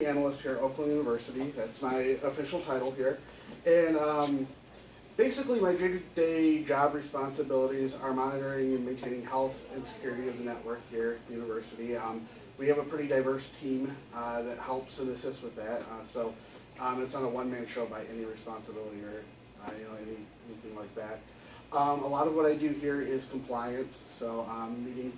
Analyst here at Oakland University. That's my official title here. And basically my day-to-day job responsibilities are monitoring and maintaining health and security of the network here at the university. We have a pretty diverse team that helps and assists with that. So it's not a one-man show by any responsibility or anything like that. A lot of what I do here is compliance, so meeting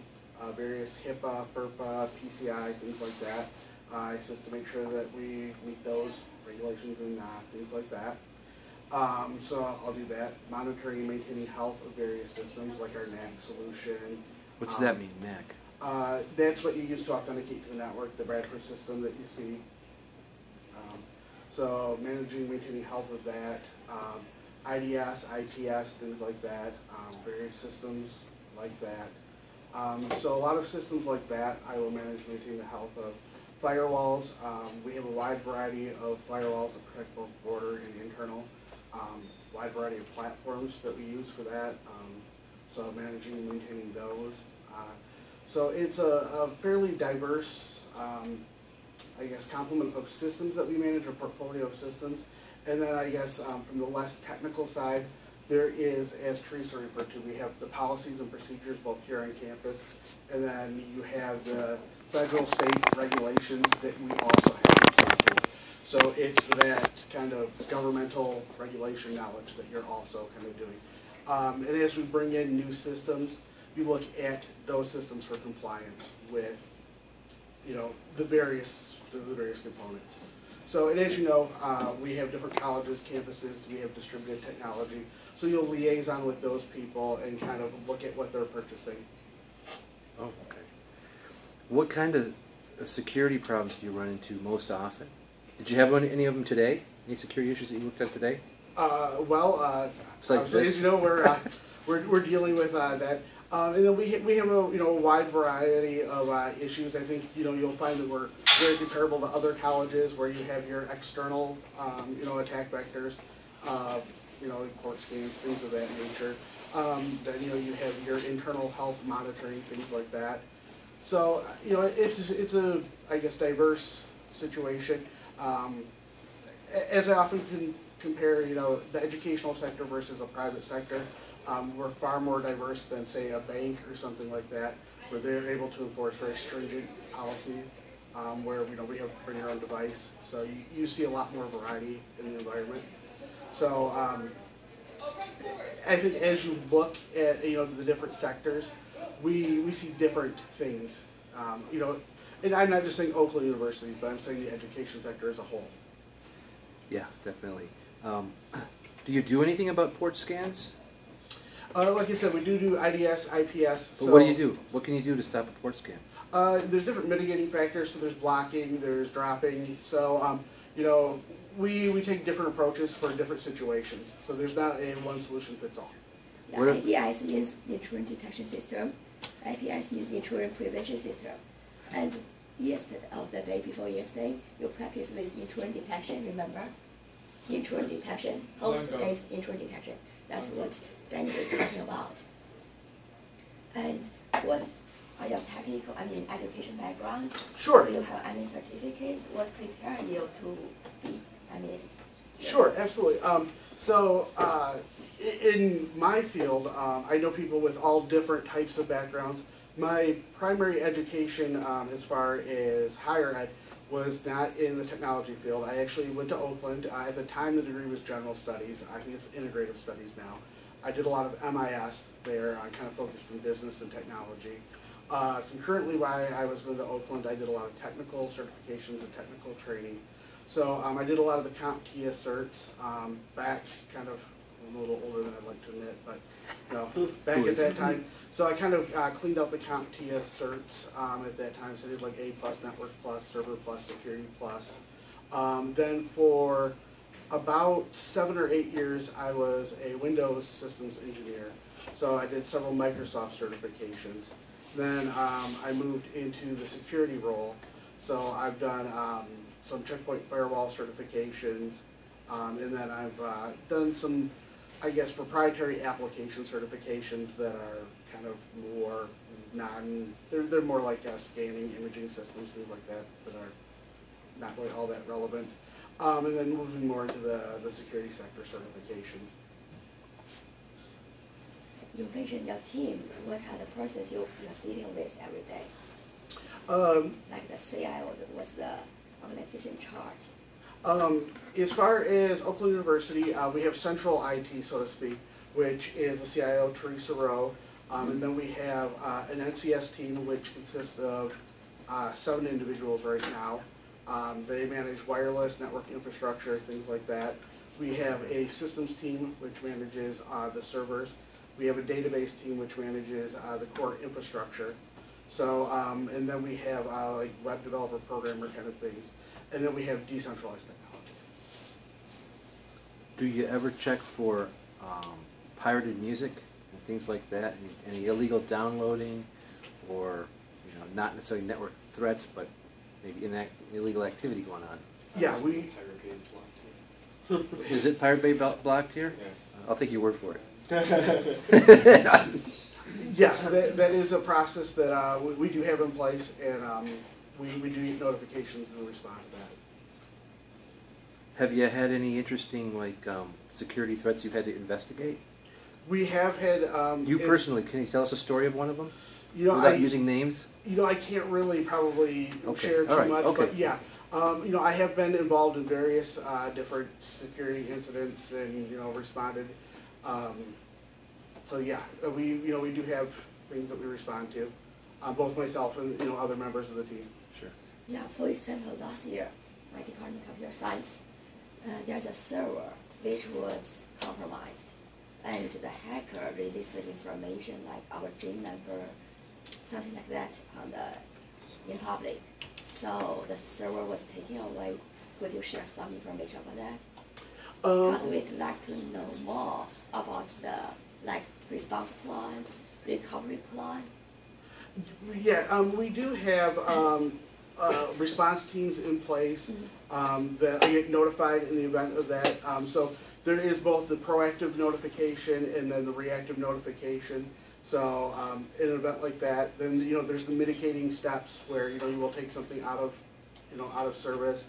various HIPAA, FERPA, PCI, things like that. I assist to make sure that we meet those regulations and things like that. So I'll do that. Monitoring and maintaining health of various systems like our NAC solution. What's that mean, NAC? That's what you use to authenticate to the network, the Bradford system that you see. So managing and maintaining health of that. IDS, ITS, things like that. Various systems like that. So a lot of systems like that I will manage and maintain the health of. Firewalls, we have a wide variety of firewalls that protect both border and internal. Wide variety of platforms that we use for that. So managing and maintaining those. So it's a fairly diverse, I guess, complement of systems that we manage, a portfolio of systems. And then I guess from the less technical side, there is, as Teresa referred to, we have the policies and procedures both here on campus, and then you have the federal, state regulations that we also have to take to. So it's that kind of governmental regulation knowledge that you're also kind of doing. And as we bring in new systems, you look at those systems for compliance with, the various components. So, and as you know, we have different colleges, campuses, we have distributed technology. So you'll liaison with those people and kind of look at what they're purchasing. Oh, okay. What kind of security problems do you run into most often? Did you have any of them today? Any security issues that you looked at today? Besides this? As you know, we're dealing with that. And then we have a wide variety of issues. I think you'll find that we're very comparable to other colleges where you have your external attack vectors, port scans, things of that nature. Then you have your internal health monitoring, things like that. So it's a, I guess, diverse situation. As I often can compare, the educational sector versus a private sector. We're far more diverse than, say, a bank or something like that, where they're able to enforce very stringent policy, where we have to bring your own device. So you see a lot more variety in the environment. So I think as you look at the different sectors, we see different things. And I'm not just saying Oakland University, but I'm saying the education sector as a whole. Yeah, definitely. Do you do anything about port scans? Like I said, we do IDS, IPS. But what do you do? What can you do to stop a port scan? There's different mitigating factors. So there's blocking, there's dropping. So we take different approaches for different situations. So there's not a one solution fits all. Yeah, IDS means intrusion detection system. IPS means intrusion prevention system. And yesterday, or the day before yesterday, you practiced with intrusion detection. Remember, intrusion detection, host-based intrusion detection. That's what Dennis is talking about. And what are your technical, education background? Sure. Do you have any certificates? What prepare you to be, Sure, absolutely. In my field, I know people with all different types of backgrounds. My primary education, as far as higher ed, was not in the technology field. I actually went to Oakland. At the time, the degree was general studies. I think it's integrative studies now. I did a lot of MIS there. I kind of focused on business and technology. Concurrently, while I was going to Oakland, I did a lot of technical certifications and technical training. So I did a lot of the CompTIA certs back kind of, I'm a little older than I'd like to admit, but back at that time. So I kind of cleaned out the CompTIA certs at that time. So I did like A+, Network Plus, Server Plus, Security Plus. Then for about 7 or 8 years, I was a Windows systems engineer. So I did several Microsoft certifications. Then I moved into the security role. So I've done some checkpoint firewall certifications, and then I've done some, I guess, proprietary application certifications that are kind of more they're more like scanning, imaging systems, things like that, that are not really all that relevant. And then moving more into the security sector certifications. You mentioned your team. What are the persons you're dealing with every day? Like the CIO, what's the organization chart? As far as Oakland University, we have central IT, so to speak, which is the CIO, Teresa Rowe. And then we have an NCS team, which consists of 7 individuals right now. They manage wireless, network infrastructure, things like that. We have a systems team, which manages the servers. We have a database team, which manages the core infrastructure. So, and then we have like web developer, programmer kind of things. And then we have decentralized technology. Do you ever check for pirated music and things like that? Any illegal downloading, or not necessarily network threats, but maybe illegal activity going on? Yeah, we. Is it Pirate Bay blocked here? Yeah. I'll take your word for it. Yes, that is a process that we do have in place, and we do get notifications and respond to that. Have you had any interesting security threats you've had to investigate? We have had. You personally, can you tell us a story of one of them? Without using names? I can't really probably share too All right. much, Okay. but yeah. I have been involved in various different security incidents and, responded. So yeah, we do have things that we respond to, both myself and, other members of the team. Sure. Yeah, for example, last year, my department of computer science, there's a server which was compromised, and the hacker released the information like our GIN number, something like that, in public. So the server was taken away. Could you share some information about that? Because we'd like to know more about the response plan, recovery plan. Yeah, we do have response teams in place that get notified in the event of that. So there is both the proactive notification and then the reactive notification. So in an event like that, then there's the mitigating steps where you will take something out of service,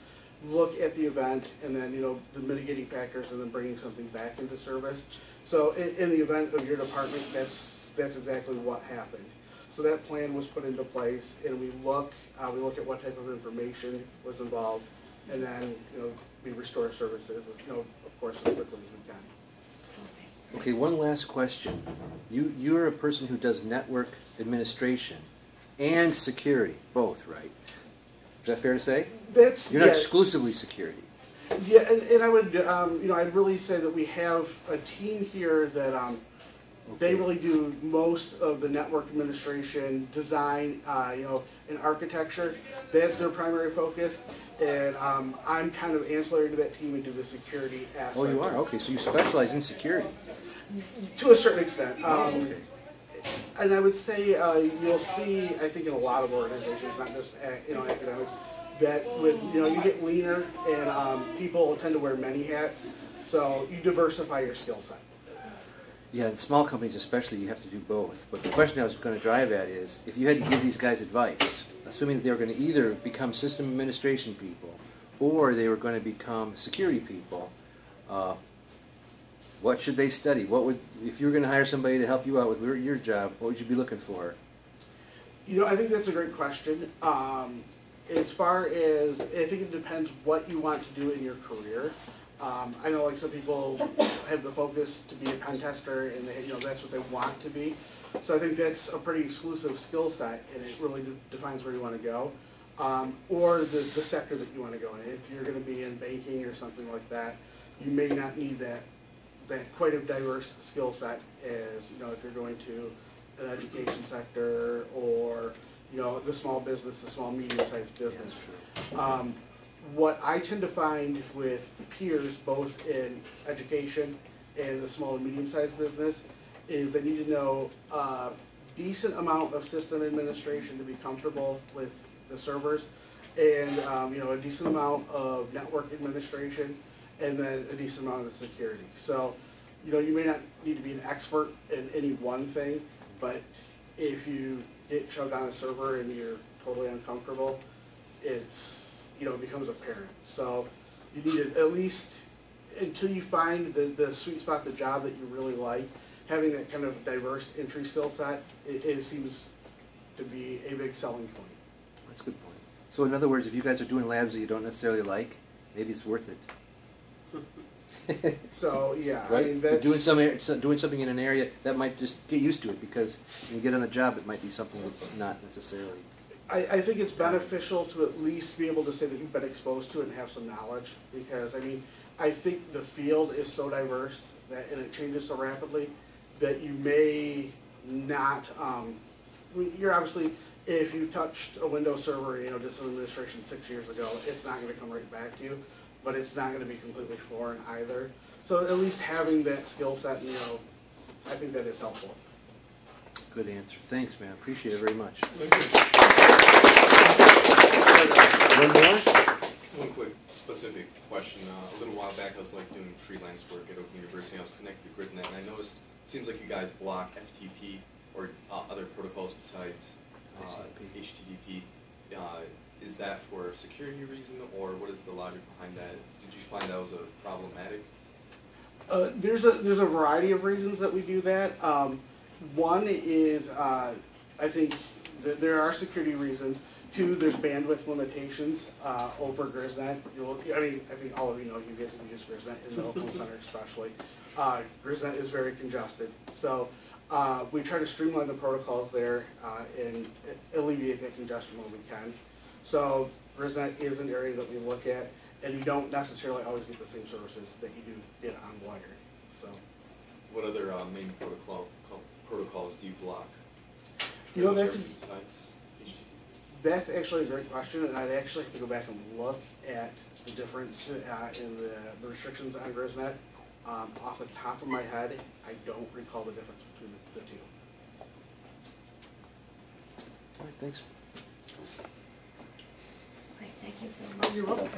look at the event, and then the mitigating factors, and then bringing something back into service. So in the event of your department, that's exactly what happened. So that plan was put into place, and we look at what type of information was involved, and then we restore services, of course, as quickly as we can. Okay, one last question. You're a person who does network administration and security, both, right? Is that fair to say? You're not exclusively security. Yeah, and I would, I'd really say that we have a team here that they really do most of the network administration, design, and architecture. That's their primary focus, and I'm kind of ancillary to that team and do the security aspect. Oh, you are? Okay, so you specialize in security. To a certain extent. Okay. And I would say you'll see, I think in a lot of organizations, not just academics, that with you get leaner and people tend to wear many hats, so you diversify your skill set. Yeah, in small companies especially, you have to do both. But the question I was going to drive at is, if you had to give these guys advice, assuming that they were going to either become system administration people or they were going to become security people, what should they study? If you were going to hire somebody to help you out with your job, what would you be looking for? I think that's a great question. As far as, I think it depends what you want to do in your career. I know some people have the focus to be a pen tester, and that's what they want to be. So I think that's a pretty exclusive skill set, and it really defines where you want to go. Or the sector that you want to go in. If you're going to be in banking or something like that, you may not need that quite a diverse skill set as if you're going to an education sector or the small business, the small medium-sized business. What I tend to find with peers, both in education and the small and medium-sized business, is they need to know a decent amount of system administration to be comfortable with the servers, and a decent amount of network administration, and then a decent amount of security. So, you may not need to be an expert in any one thing, but if you get shoved on a server and you're totally uncomfortable, it's becomes apparent. So you need to at least, until you find the sweet spot, the job that you really like, having that kind of diverse entry skill set, it seems to be a big selling point. That's a good point. So in other words, if you guys are doing labs that you don't necessarily like, maybe it's worth it. So yeah, Right? I mean, You're that's, doing something in an area that might just get used to it, because when you get on the job, it might be something that's not necessarily. I think it's beneficial to at least be able to say that you've been exposed to it and have some knowledge, because I mean, I think the field is so diverse that, and it changes so rapidly, that you may not, you're obviously, if you touched a Windows server, did some administration 6 years ago, it's not gonna come right back to you, but it's not gonna be completely foreign either. So at least having that skill set, I think that is helpful. Good answer. Thanks, man. Appreciate it very much. One more? One quick specific question. A little while back, I was doing freelance work at Oakland University. I was connected to GridNet, and I noticed it seems like you guys block FTP or other protocols besides HTTP. Is that for a security reason, or what is the logic behind that? Did you find that was problematic? There's a variety of reasons that we do that. One is I think that there are security reasons. Two, there's bandwidth limitations over GrisNet. I think all of you know you get to use GrisNet in the Oakland Center especially. GrisNet is very congested, so we try to streamline the protocols there and alleviate that congestion when we can. So GrisNet is an area that we look at, and you don't necessarily always get the same services that you do get on Wired. So, what other main protocols do you block? That's besides HTTP? That's actually a great question, and I'd actually have to go back and look at the difference in the restrictions on GrisNet. Off the top of my head, I don't recall the difference between the two. All right, thanks. Okay, thank you so much. You're welcome.